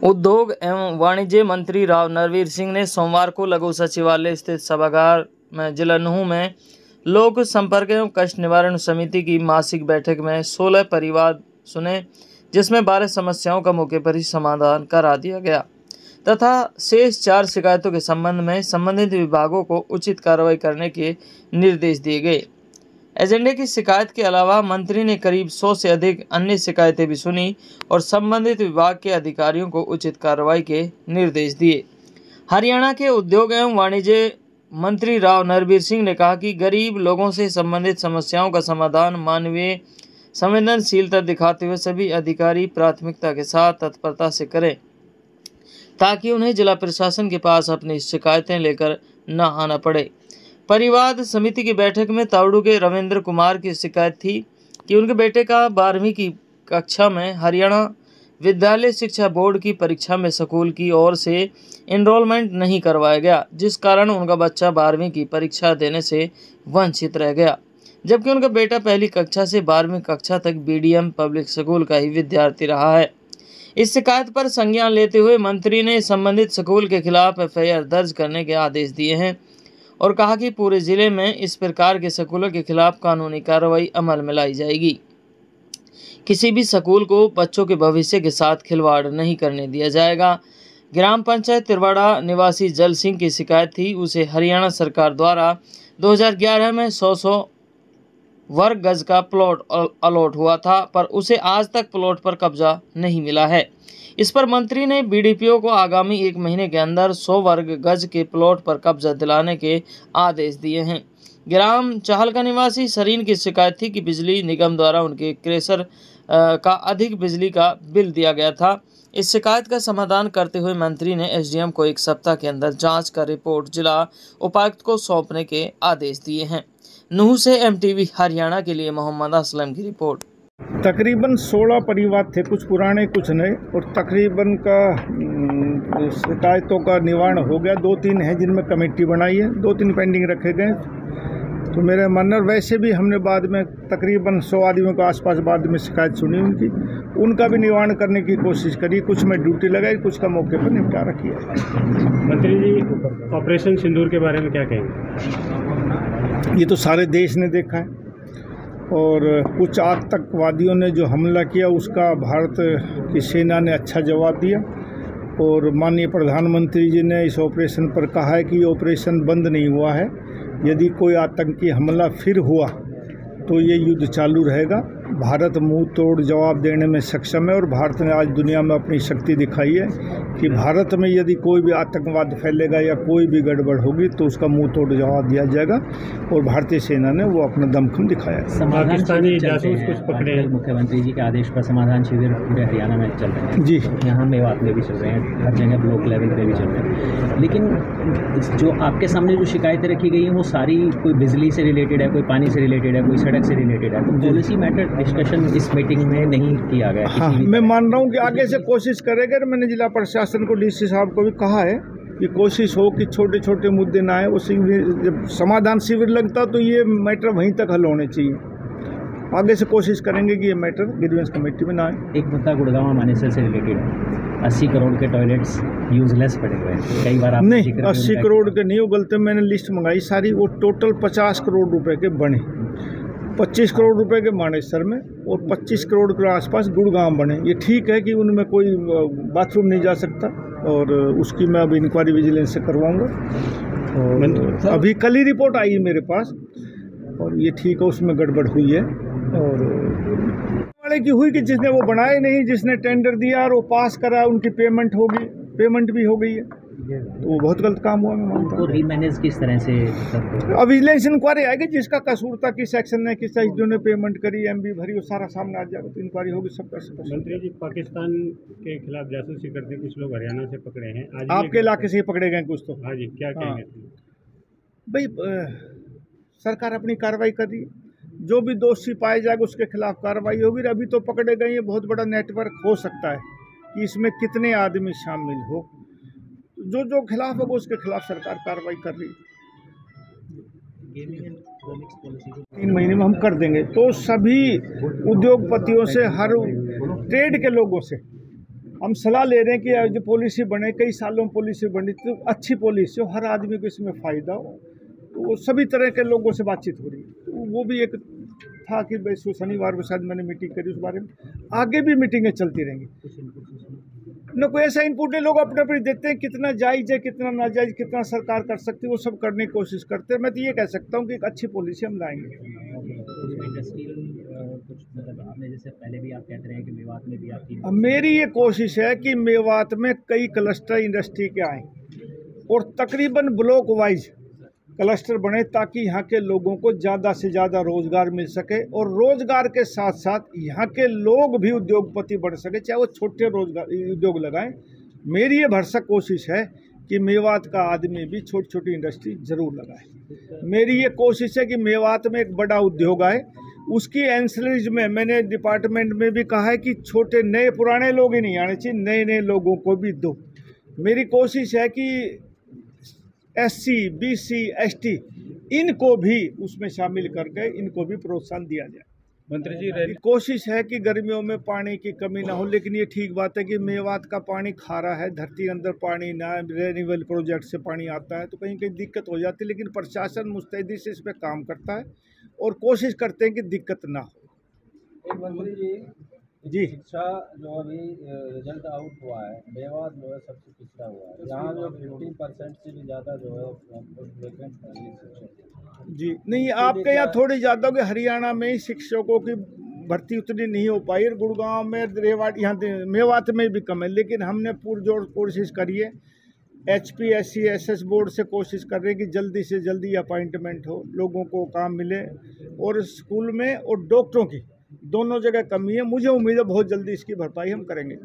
उद्योग एवं वाणिज्य मंत्री राव नरवीर सिंह ने सोमवार को लघु सचिवालय स्थित सभागार में जिला नूंह में लोक संपर्क एवं कष्ट निवारण समिति की मासिक बैठक में 16 परिवाद सुने, जिसमें 12 समस्याओं का मौके पर ही समाधान करा दिया गया तथा शेष 4 शिकायतों के संबंध में संबंधित विभागों को उचित कार्रवाई करने के निर्देश दिए गए। एजेंडे की शिकायत के अलावा मंत्री ने करीब 100 से अधिक अन्य शिकायतें भी सुनी और संबंधित विभाग के अधिकारियों को उचित कार्रवाई के निर्देश दिए। हरियाणा के उद्योग एवं वाणिज्य मंत्री राव नरवीर सिंह ने कहा कि गरीब लोगों से संबंधित समस्याओं का समाधान मानवीय संवेदनशीलता दिखाते हुए सभी अधिकारी प्राथमिकता के साथ तत्परता से करें, ताकि उन्हें जिला प्रशासन के पास अपनी शिकायतें लेकर न आना पड़े। परिवाद समिति की बैठक में तावड़ू के रविंद्र कुमार की शिकायत थी कि उनके बेटे का 12वीं की कक्षा में हरियाणा विद्यालय शिक्षा बोर्ड की परीक्षा में स्कूल की ओर से एनरोलमेंट नहीं करवाया गया, जिस कारण उनका बच्चा 12वीं की परीक्षा देने से वंचित रह गया, जबकि उनका बेटा पहली कक्षा से 12वीं कक्षा तक बीडीएम पब्लिक स्कूल का ही विद्यार्थी रहा है। इस शिकायत पर संज्ञान लेते हुए मंत्री ने संबंधित स्कूल के खिलाफ एफआईआर दर्ज करने के आदेश दिए हैं और कहा कि पूरे जिले में इस प्रकार के स्कूलों के खिलाफ कानूनी कार्रवाई अमल में लाई जाएगी। किसी भी स्कूल को बच्चों के भविष्य के साथ खिलवाड़ नहीं करने दिया जाएगा। ग्राम पंचायत तिरवाड़ा निवासी जल सिंह की शिकायत थी, उसे हरियाणा सरकार द्वारा 2011 में 100 वर्ग गज का प्लॉट अलॉट हुआ था, पर उसे आज तक प्लॉट पर कब्जा नहीं मिला है। इस पर मंत्री ने बीडीपीओ को आगामी 1 महीने के अंदर 100 वर्ग गज के प्लॉट पर कब्जा दिलाने के आदेश दिए हैं। ग्राम चाहल निवासी सरीन की शिकायत थी कि बिजली निगम द्वारा उनके क्रेशर का अधिक बिजली का बिल दिया गया था। इस शिकायत का समाधान करते हुए मंत्री ने एसडीएम को 1 सप्ताह के अंदर जांच कर रिपोर्ट जिला उपायुक्त को सौंपने के आदेश दिए हैं। नूंह से एमटीवी हरियाणा के लिए मोहम्मद असलम की रिपोर्ट। तकरीबन 16 परिवार थे, कुछ पुराने कुछ नए, और तकरीबन का शिकायतों का निवारण हो गया। 2-3 हैं जिनमें कमेटी बनाई है, 2-3 पेंडिंग रखे गए। तो मेरे मानना, वैसे भी हमने बाद में तकरीबन 100 आदमियों के आसपास बाद में शिकायत सुनी उनका भी निवारण करने की कोशिश करी। कुछ में ड्यूटी लगाई, कुछ का मौके पर निपटारा किया। मंत्री जी, ऑपरेशन सिंदूर के बारे में क्या कहेंगे? ये तो सारे देश ने देखा है, और कुछ आतंकवादियों ने जो हमला किया उसका भारत की सेना ने अच्छा जवाब दिया, और माननीय प्रधानमंत्री जी ने इस ऑपरेशन पर कहा है कि ये ऑपरेशन बंद नहीं हुआ है। यदि कोई आतंकी हमला फिर हुआ तो ये युद्ध चालू रहेगा। भारत मुंह तोड़ जवाब देने में सक्षम है, और भारत ने आज दुनिया में अपनी शक्ति दिखाई है कि भारत में यदि कोई भी आतंकवाद फैलेगा या कोई भी गड़बड़ होगी तो उसका मुंह तोड़ जवाब दिया जाएगा, और भारतीय सेना ने वो अपना दमखम दिखाया है। पाकिस्तानी जासूस कुछ पकड़े हैं। मुख्यमंत्री जी के आदेश पर समाधान शिविर पूरे हरियाणा में चल रहे हैं जी, यहाँ मेवात में भी चल रहे हैं, हर जगह ब्लॉक लेवल पे भी चल रहे हैं। लेकिन जो आपके सामने जो शिकायतें रखी गई हैं वो सारी कोई बिजली से रिलेटेड है, कोई पानी से रिलेटेड है, कोई सड़क से रिलेटेड है। तो पॉलिसी मैटर डिस्कशन इस मीटिंग में नहीं किया गया। हाँ, मैं मान रहा हूँ कि आगे से कोशिश करेंगे, और मैंने जिला प्रशासन को, डीसी साहब को भी कहा है कि कोशिश हो कि छोटे छोटे मुद्दे ना आए। वो जब समाधान शिविर लगता तो ये मैटर वहीं तक हल होने चाहिए। आगे से कोशिश करेंगे कि ये मैटर ग्रीवेंस कमेटी में ना आए। एक मुद्दा गुड़गांव मानेसर से रिलेटेड है, 80 करोड़ के टॉयलेट्स यूजलेस पड़े हुए हैं। कई बार नहीं, 80 करोड़ के नहीं, वो गलती मैंने लिस्ट मंगाई सारी, वो टोटल 50 करोड़ रुपए के बने। 25 करोड़ रुपए के मानेसर में और 25 करोड़ के आसपास गुड़गांव बने। ये ठीक है कि उनमें कोई बाथरूम नहीं जा सकता, और उसकी मैं अब इंक्वायरी विजिलेंस से करवाऊंगा। और अभी कल ही रिपोर्ट आई है मेरे पास, और ये ठीक है, उसमें गड़बड़ हुई है। और वाले की हुई कि जिसने वो बनाए नहीं, जिसने टेंडर दिया और वो पास करा, उनकी पेमेंट होगी, पेमेंट भी हो गई है, तो वो बहुत गलत काम हुआ। मैं मानता हूँ रीमैनेज किस तरह से अब विजिलेंस इंक्वायरी आएगी, जिसका कसूर था, किस सेक्शन ने, किस जो ने पेमेंट करी, एमबी भरी, वो सारा सामने आ जाएगा, तो इंक्वायरी होगी सब कर सकते। मंत्री जी, पाकिस्तान के खिलाफ जासूसी करते कुछ लोग हरियाणा से पकड़े हैं आज। आपके इलाके से पकड़े गए कुछ तो? हाँ जी, क्या कहेंगे? भाई, सरकार अपनी कार्रवाई कर रही है, जो भी दोषी पाए जाएगा उसके खिलाफ कार्रवाई होगी। अभी तो पकड़े गए, ये बहुत बड़ा नेटवर्क हो सकता है कि इसमें कितने आदमी शामिल हो। जो खिलाफ होगा उसके खिलाफ सरकार कार्रवाई कर रही है। 3 महीने में हम कर देंगे। तो सभी उद्योगपतियों से, हर ट्रेड के लोगों से हम सलाह ले रहे हैं कि जो पॉलिसी बने, कई सालों में पॉलिसी बनी तो अच्छी पॉलिसी हो, हर आदमी को इसमें फ़ायदा हो, तो सभी तरह के लोगों से बातचीत हो रही है। तो वो भी एक था कि भाई शनिवार को शायद मैंने मीटिंग करी उस बारे में, आगे भी मीटिंगें चलती रहेंगी। न कोई ऐसा इनपुट नहीं, लोग अपने अपने देते हैं, कितना जायज़ है कितना नाजायज़, कितना सरकार कर सकती है, वो सब करने की कोशिश करते हैं। मैं तो ये कह सकता हूँ कि एक अच्छी पॉलिसी हम लाएंगे। कुछ मतलब आपने जैसे पहले भी आप कहते रहे कि मेवात में भी आपकी मेरी ये कोशिश है कि मेवात में कई क्लस्टर इंडस्ट्री के आएँ और तकरीबन ब्लॉक वाइज क्लस्टर बने, ताकि यहाँ के लोगों को ज़्यादा से ज़्यादा रोज़गार मिल सके और रोज़गार के साथ साथ यहाँ के लोग भी उद्योगपति बन सके, चाहे वो छोटे रोजगार उद्योग लगाएं। मेरी ये भरसक कोशिश है कि मेवात का आदमी भी छोटी छोटी इंडस्ट्री ज़रूर लगाए। मेरी ये कोशिश है कि मेवात में एक बड़ा उद्योग आए, उसकी एंसिलरीज में मैंने डिपार्टमेंट में भी कहा है कि छोटे नए पुराने लोग ही नहीं आने चाहिए, नए नए लोगों को भी दो। मेरी कोशिश है कि SC, BC, ST इनको भी उसमें शामिल करके इनको भी प्रोत्साहन दिया जाए। मंत्री जी, कोशिश है कि गर्मियों में पानी की कमी ना हो, लेकिन ये ठीक बात है कि मेवात का पानी खारा है, धरती के अंदर पानी ना, रेन्यूएबल प्रोजेक्ट से पानी आता है तो कहीं कहीं दिक्कत हो जाती है, लेकिन प्रशासन मुस्तैदी से इस पर काम करता है और कोशिश करते हैं कि दिक्कत ना हो। मंत्री जी, शिक्षा जो अभी रिजल्ट आउट हुआ है, मेवात जो है सबसे पिछड़ा हुआ है, यहाँ जो 50% से भी ज़्यादा जो है वैकेंट शिक्षक। जी नहीं, आपके यहाँ थोड़ी ज़्यादा होगी, हरियाणा में ही शिक्षकों की भर्ती उतनी नहीं हो पाई, गुड़गांव में, रेवाड़ी, यहाँ मेवात में भी कम है, लेकिन हमने पुरजोर कोशिश करी है। HPSC SS बोर्ड से कोशिश कर रहे हैं कि जल्दी से जल्दी अपॉइंटमेंट हो, लोगों को काम मिले, और स्कूल में और डॉक्टरों की दोनों जगह कमी है। मुझे उम्मीद है बहुत जल्दी इसकी भरपाई हम करेंगे।